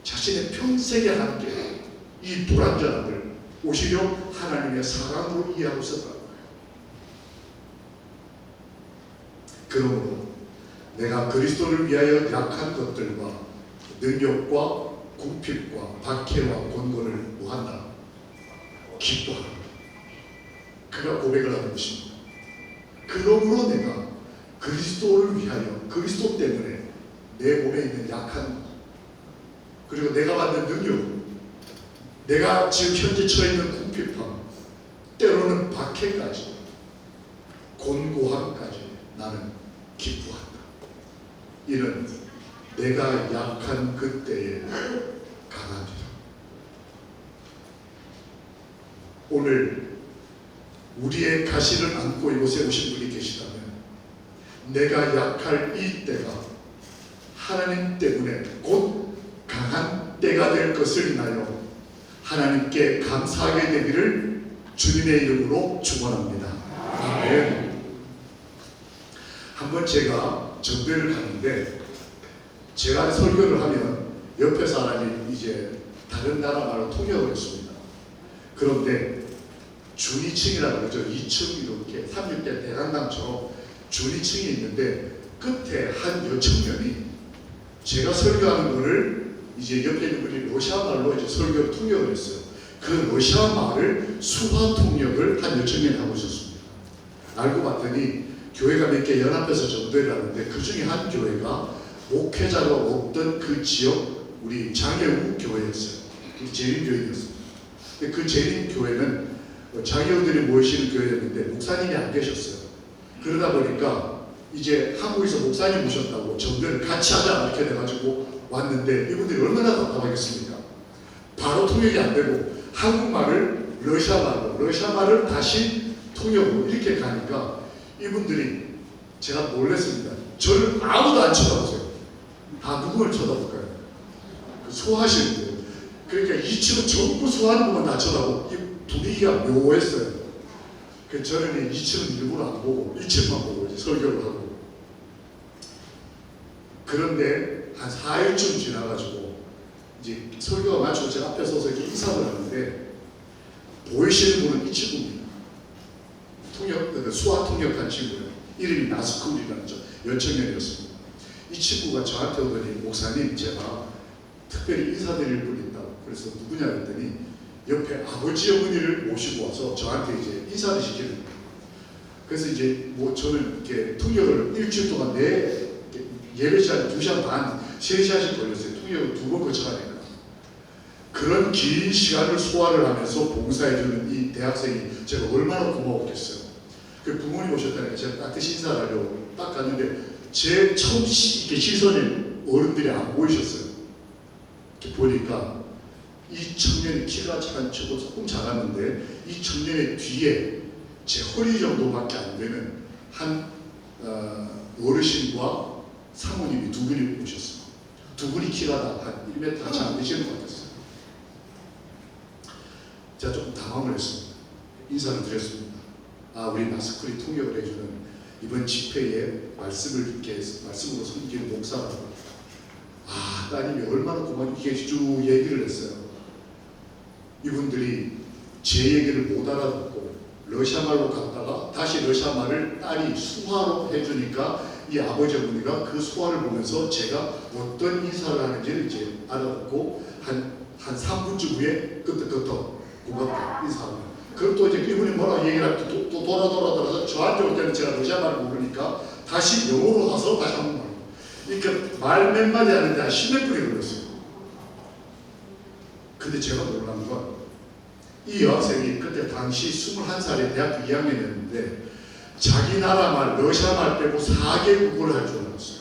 자신의 평생의 한계, 이 불완전함을 오히려 하나님의 사랑으로 이해하고 있었다는 거예요. 그러므로 내가 그리스도를 위하여 약한 것들과 능력과 궁핍과 박해와 곤고를 뭐한다? 기뻐하라. 그가 고백을 하는 것입니다. 그러므로 내가 그리스도를 위하여, 그리스도 때문에 내 몸에 있는 약한, 그리고 내가 받는 능력, 내가 지금 현재 처해 있는 궁핍함, 때로는 박해까지, 곤고함까지 나는 기뻐한다. 이는 내가 약한 그때에 강함이다. 오늘 우리의 가시를 안고 이곳에 오신 분이 계시다면 내가 약할 이 때가 하나님 때문에 곧 강한 때가 될 것을 인하여 하나님께 감사하게 되기를 주님의 이름으로 축원합니다. 아멘. 한번 제가 전도를 가는데 제가 설교를 하면 옆에 사람이 이제 다른 나라 말로 통역을 했습니다. 그런데 준위층이라고 그러죠. 2층 이렇게 3.6대 대강당처럼 준위층이 있는데 끝에 한 여청년이 제가 설교하는 거를 이제 옆에 있는 분이 러시아 말로 이제 설교를 통역을 했어요. 그 러시아 말을 수화 통역을 한 여청년이 하고 있었습니다. 알고 봤더니 교회가 몇 개 연합해서 전도를 하는데 그 중에 한 교회가 목회자가 없던 그 지역 우리 장애우 교회였어요. 재림교회였습니다. 근데 그 재림교회는 장애우들이 모이시는 교회였는데 목사님이 안 계셨어요. 그러다 보니까 이제 한국에서 목사님 모셨다고 전도를 같이 하자 이렇게 돼가지고 왔는데 이분들이 얼마나 답답하겠습니까? 바로 통역이 안 되고 한국말을 러시아 말을 다시 통역으로 이렇게 가니까 이분들이 제가 놀랐습니다. 저를 아무도 안 쳐다보세요. 다 누구를 쳐다볼까요? 소화하시는 거예요. 그러니까 2층은 전부 소화하는 것만 다 쳐다보고 이 분위기가 묘했어요. 그래서 저는 2층은 일부러 안 보고 1층만 보고 이제 설교를 하고 그런데 한 4일쯤 지나가지고 이제 설교가 마치고 제가 앞에 서서 이렇게 인사를 하는데 보이시는 분은 이 친구입니다. 수화 통역한 친구예요. 이름이 나스쿨이라는 여청년이었습니다. 이 친구가 저한테 오더니 목사님 제가 특별히 인사드릴 분이 있다고 그래서 누구냐 그랬더니 옆에 아버지 어머니를 모시고 와서 저한테 이제 인사를 시키는 거예요. 그래서 이제 뭐 저는 이렇게 통역을 일주일 동안 예배 시간 2시간 반, 3시간씩 걸렸어요. 통역을 2번 거쳐가니까. 그런 긴 시간을 소화를 하면서 봉사해주는 이 대학생이 제가 얼마나 고마웠겠어요. 그 부모님 오셨다니까 제가 따뜻히 인사를 하려고 딱 갔는데 제 처음 이렇게 시선에 어른들이 안 보이셨어요. 이렇게 보니까 이 청년이 키가 작은 척도 조금 작았는데 이 청년의 뒤에 제 허리 정도밖에 안 되는 한 어르신과 사모님이 두 분이 오셨어요. 두 분이 키가 다 한 1m 채 안 되시는 것 같았어요. 제가 조금 당황을 했습니다. 인사를 드렸습니다. 아, 우리 나스쿨이 통역을 해주는 이번 집회에 말씀을 이렇게 말씀으로 섬기는 목사라고. 아, 따님이 얼마나 고마운지 쭉 얘기를 했어요. 이분들이 제 얘기를 못 알아듣고 러시아 말로 갔다가 다시 러시아 말을 딸이 수화로 해주니까 이 아버지 어머니가 그 수화를 보면서 제가 어떤 인사를 하는지를 이제 알아듣고 한 3분쯤 후에 끄떡끄떡 고맙다 인사하고 그럼 또 이제 이분이 뭐라고 얘기를 할 때 또 돌아서 저한테 올 때는 제가 러시아 말을 모르니까 다시 영어로 가서 다시 한번 말. 그러니까 말 몇 마디 하는데 한 10몇 분이 걸렸어요. 근데 제가 놀란 건 이 여학생이 그때 당시 21살에 대학교 2학년이었는데 자기 나라 말, 러시아 말 빼고 4개국어를 할 줄 알았어요.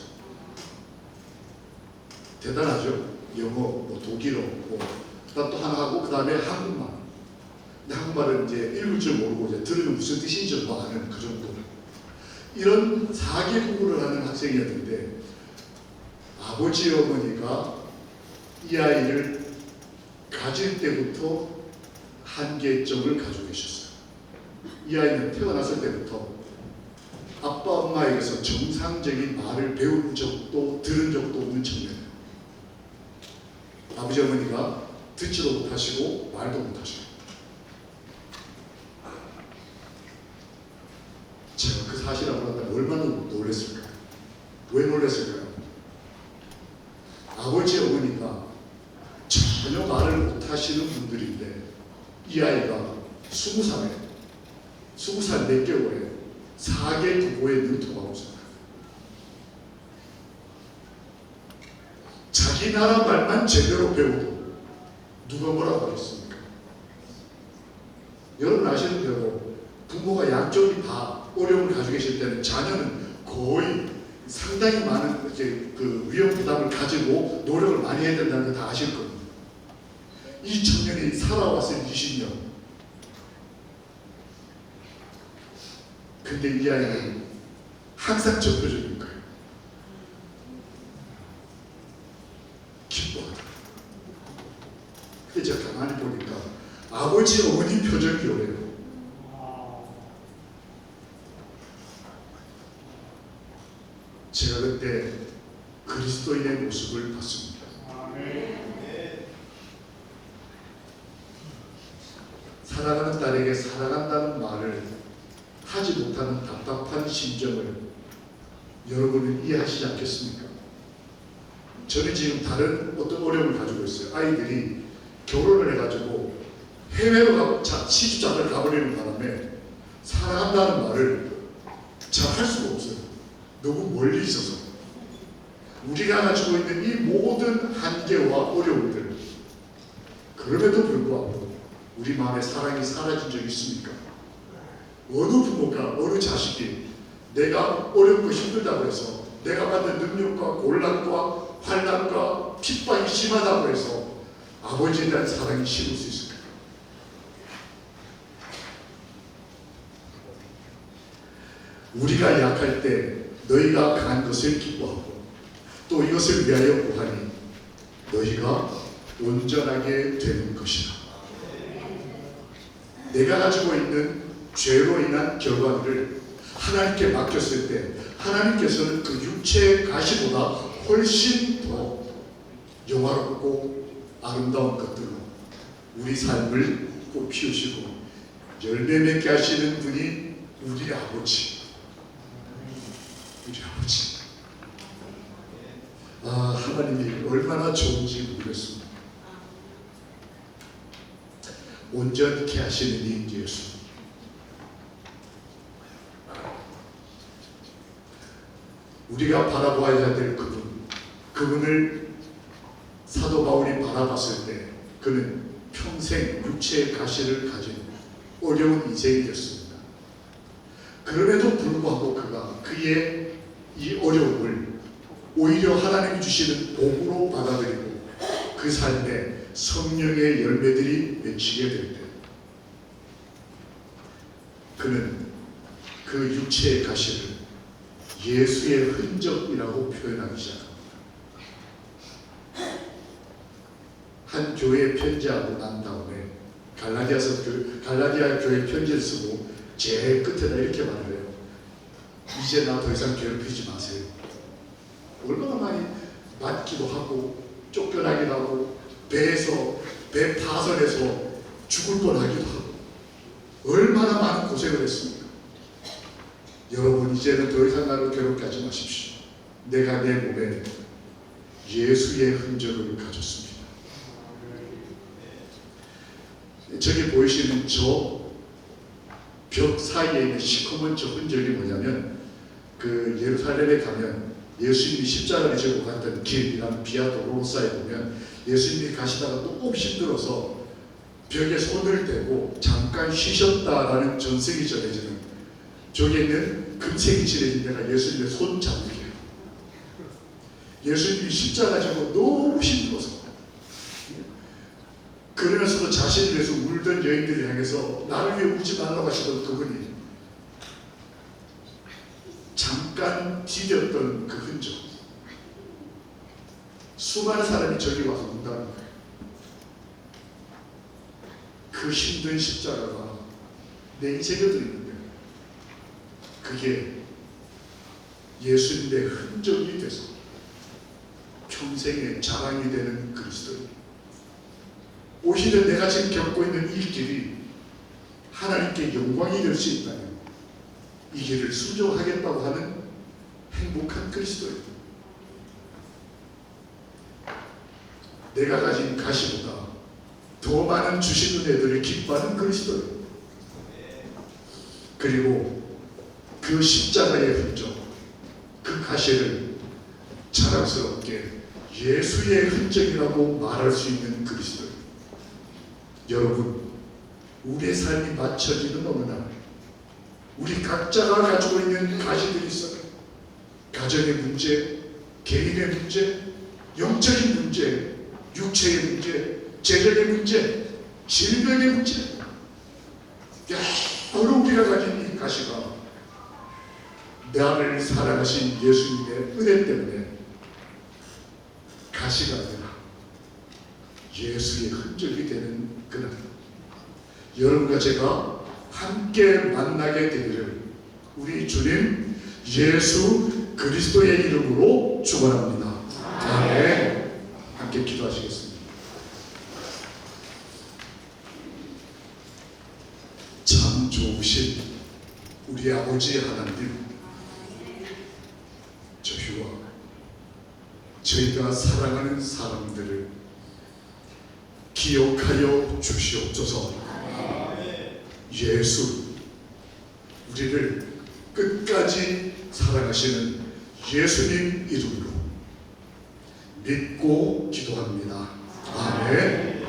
대단하죠? 영어, 뭐 독일어, 또 하나 하고 그 다음에 한국말. 근데 한국말은 이제 읽을 줄 모르고 이제 들으면 무슨 뜻인지 아는 그 정도. 이런 4개국어를 하는 학생이었는데 아버지 어머니가 이 아이를 가질 때부터 한계점을 가지고 계셨어요. 이 아이는 태어났을 때부터 아빠 엄마에게서 정상적인 말을 배운 적도 들은 적도 없는 청년이에요. 아버지 어머니가 듣지도 못하시고 말도 못하시고. 제가 그 사실 알고 났다면 얼마나 놀랐을까요? 왜 놀랐을까요? 아버지 어머니가 전혀 말을 못하시는 분들인데 이 아이가 20살 몇 개월에 4개 국어에 능통하고 있어요. 자기 나라 말만 제대로 배워도 누가 뭐라고 하겠습니까? 여러분 아시는 대로 부모가 양쪽이 다 어려움을 가지고 계실 때는 자녀는 거의 상당히 많은 이제 그 위험 부담을 가지고 노력을 많이 해야 된다는 거 다 아실 겁니다. 이 청년이 살아왔을 20년. 근데 이 아이는 항상 저 표정인 거예요. 기뻐하다. 근데 제가 가만히 보니까 아버지 어머니 표정이 오래요. 제가 그때 그리스도인의 모습을 봤습니다. 사랑하는 딸에게 사랑한다는 말을 하지 못하는 답답한 심정을 여러분은 이해하시지 않겠습니까? 저는 지금 다른 어떤 어려움을 가지고 있어요. 아이들이 결혼을 해가지고 해외로 시집장을 가버리는 바람에 사랑한다는 말을 잘 할 수가 없어요. 너무 멀리 있어서. 우리가 가지고 있는 이 모든 한계와 어려움들, 그럼에도 불구하고 우리 마음에 사랑이 사라진 적이 있습니까? 어느 부모가 어느 자식이 내가 어렵고 힘들다고 해서 내가 받는 능력과 곤란과 환난과 핍박이 심하다고 해서 아버지에 대한 사랑이 식을 수 있을까요? 우리가 약할 때 너희가 강한 것을 기뻐하고 또 이것을 위하여 구하니 너희가 온전하게 되는 것이다. 내가 가지고 있는 죄로 인한 결과를 하나님께 맡겼을 때 하나님께서는 그 육체의 가시보다 훨씬 더 영화롭고 아름다운 것들로 우리 삶을 꽃피우시고 열매 맺게 하시는 분이 우리 아버지. 우리 아버지. 하나님이 얼마나 좋은지 모르겠습니다. 온전케 하시는 이 예수. 우리가 바라보아야 될 그분을 사도 바울이 바라봤을 때 그는 평생 육체의 가시를 가진 어려운 인생이었습니다. 그럼에도 불구하고 그가 그의 이 어려움을 오히려 하나님이 주시는 복으로 받아들이고 그 삶에 성령의 열매들이 맺히게 될 때 그는 그 육체의 가시를 예수의 흔적이라고 표현하기 시작합니다. 한 교회에 편지하고 난 다음에 갈라디아 교회 편지를 쓰고 제일 끝에다 이렇게 말을 해요. 이제 나 더 이상 괴롭히지 마세요. 얼마나 많이 맞기도 하고 쫓겨나기도 하고 배 파선해서 죽을 뻔하기도 하고 얼마나 많은 고생을 했습니까? 여러분 이제는 더 이상 나를 괴롭게 하지 마십시오. 내가 내 몸에 예수의 흔적을 가졌습니다. 저기 보이시는 저 벽 사이에 있는 시커먼 저 흔적이 뭐냐면 그 예루살렘에 가면 예수님이 십자가를 지고 갔던 길이라는 비아 도로로사에 보면 예수님이 가시다가 너무 힘들어서 벽에 손을 대고 잠깐 쉬셨다라는 전설이 전해지는 저기에 있는 금색이 칠해진 데가 예수님의 손자국이에요. 예수님이 십자가 지고 너무 힘들어서 그러면서도 자신을 위해서 울던 여인들을 향해서 나를 위해 울지 말라고 하시던 그분이 잠깐 디뎠던 그 흔적, 수많은 사람이 저기 와서 운다는 거예요. 그 힘든 십자가가 내 인생에 들어있는데 그게 예수님의 흔적이 돼서 평생의 자랑이 되는 그리스도인. 오히려 내가 지금 겪고 있는 이 길이 하나님께 영광이 될 수 있다면 이 길을 순종하겠다고 하는 행복한 그리스도인. 내가 가진 가시보다 더 많은 주신 은혜들을 기뻐하는 그리스도인. 그리고 그 십자가의 흔적, 그 가시를 자랑스럽게 예수의 흔적이라고 말할 수 있는 그리스도. 여러분, 우리의 삶이 맞춰지는 어느 날 우리 각자가 가지고 있는 가시들이 있어요. 가정의 문제, 개인의 문제, 영적인 문제, 육체의 문제, 재정의 문제, 질병의 문제. 여러 우리가 가진 이 가시가 나를 사랑하신 예수님의 은혜 때문에 가시가 아니라 예수의 흔적이 되는 그날, 여러분과 제가 함께 만나게 되기를 우리 주님 예수 그리스도의 이름으로 축원합니다. 아멘. 함께 기도하시겠습니다. 참 좋으신 우리 아버지 하나님, 저희와 저희가 사랑하는 사람들을 기억하여 주시옵소서. 예수, 우리를 끝까지 사랑하시는 예수님 이름으로 믿고 기도합니다. 아멘.